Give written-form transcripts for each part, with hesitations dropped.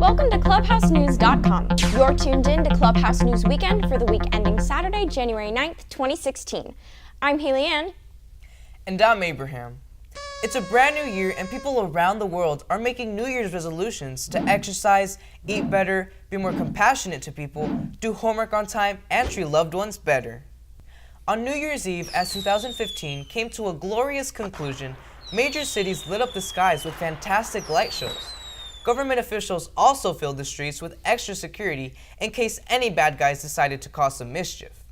Welcome to ClubhouseNews.com. You're tuned in to Clubhouse News Weekend for the week ending Saturday, January 9th, 2016. I'm Haley Ann. And I'm Abraham. It's a brand new year and people around the world are making New Year's resolutions to exercise, eat better, be more compassionate to people, do homework on time, and treat loved ones better. On New Year's Eve, as 2015 came to a glorious conclusion, major cities lit up the skies with fantastic light shows. Government officials also filled the streets with extra security in case any bad guys decided to cause some mischief.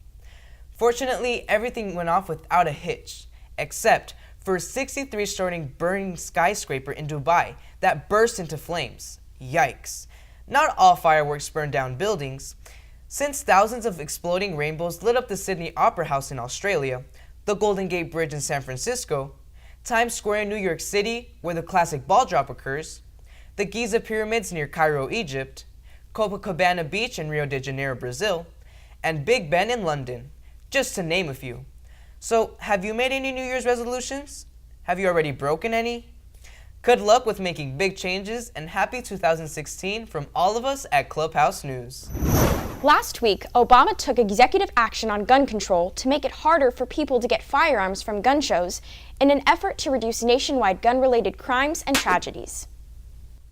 Fortunately, everything went off without a hitch, except for a 63-story burning skyscraper in Dubai that burst into flames. Yikes. Not all fireworks burned down buildings. Since thousands of exploding rainbows lit up the Sydney Opera House in Australia, the Golden Gate Bridge in San Francisco, Times Square in New York City, where the classic ball drop occurs, the Giza Pyramids near Cairo, Egypt, Copacabana Beach in Rio de Janeiro, Brazil, and Big Ben in London, just to name a few. So, have you made any New Year's resolutions? Have you already broken any? Good luck with making big changes, and happy 2016 from all of us at Clubhouse News. Last week, Obama took executive action on gun control to make it harder for people to get firearms from gun shows in an effort to reduce nationwide gun-related crimes and tragedies.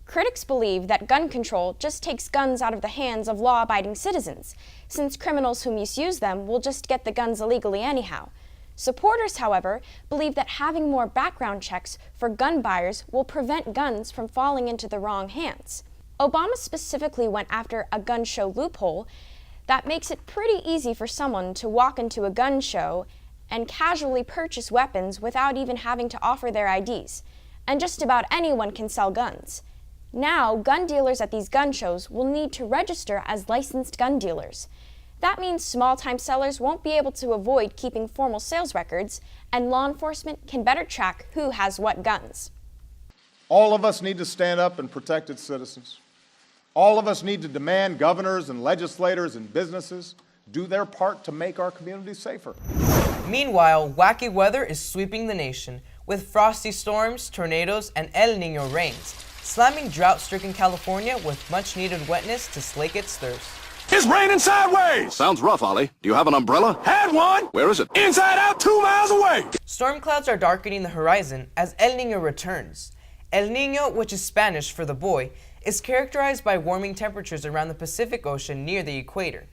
Critics believe that gun control just takes guns out of the hands of law-abiding citizens, since criminals who misuse them will just get the guns illegally anyhow. Supporters, however, believe that having more background checks for gun buyers will prevent guns from falling into the wrong hands. Obama specifically went after a gun show loophole that makes it pretty easy for someone to walk into a gun show and casually purchase weapons without even having to offer their IDs. And just about anyone can sell guns. Now, gun dealers at these gun shows will need to register as licensed gun dealers. That means small-time sellers won't be able to avoid keeping formal sales records, and law enforcement can better track who has what guns. All of us need to stand up and protect its citizens. All of us need to demand governors and legislators and businesses do their part to make our communities safer. Meanwhile, wacky weather is sweeping the nation, with frosty storms, tornadoes, and El Niño rains, slamming drought-stricken California with much-needed wetness to slake its thirst. It's raining sideways! Sounds rough, Ollie. Do you have an umbrella? Had one! Where is it? Inside out, 2 miles away! Storm clouds are darkening the horizon as El Niño returns. El Niño, which is Spanish for the boy, is characterized by warming temperatures around the Pacific Ocean near the equator.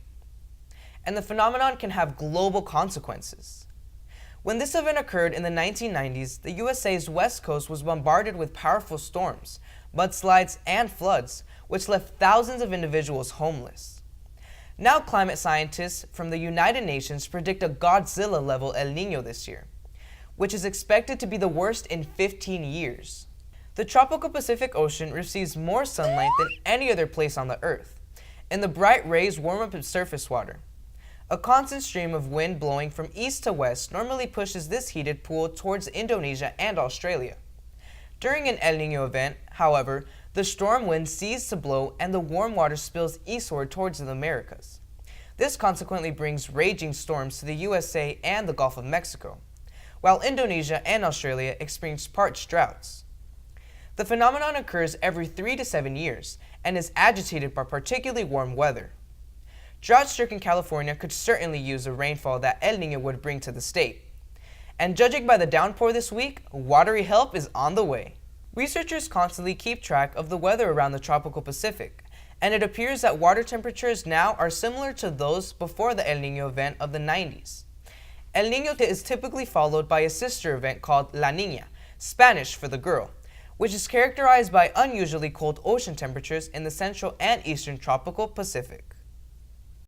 And the phenomenon can have global consequences. When this event occurred in the 1990s, the USA's west coast was bombarded with powerful storms, mudslides, and floods, which left thousands of individuals homeless. Now climate scientists from the United Nations predict a Godzilla-level El Niño this year, which is expected to be the worst in 15 years. The tropical Pacific Ocean receives more sunlight than any other place on the Earth, and the bright rays warm up its surface water. A constant stream of wind blowing from east to west normally pushes this heated pool towards Indonesia and Australia. During an El Niño event, however, the storm wind ceases to blow and the warm water spills eastward towards the Americas. This consequently brings raging storms to the USA and the Gulf of Mexico, while Indonesia and Australia experience parched droughts. The phenomenon occurs every 3 to 7 years and is agitated by particularly warm weather. Drought-stricken California could certainly use the rainfall that El Niño would bring to the state. And judging by the downpour this week, watery help is on the way. Researchers constantly keep track of the weather around the tropical Pacific, and it appears that water temperatures now are similar to those before the El Niño event of the 90s. El Niño is typically followed by a sister event called La Niña, Spanish for the girl, which is characterized by unusually cold ocean temperatures in the central and eastern tropical Pacific.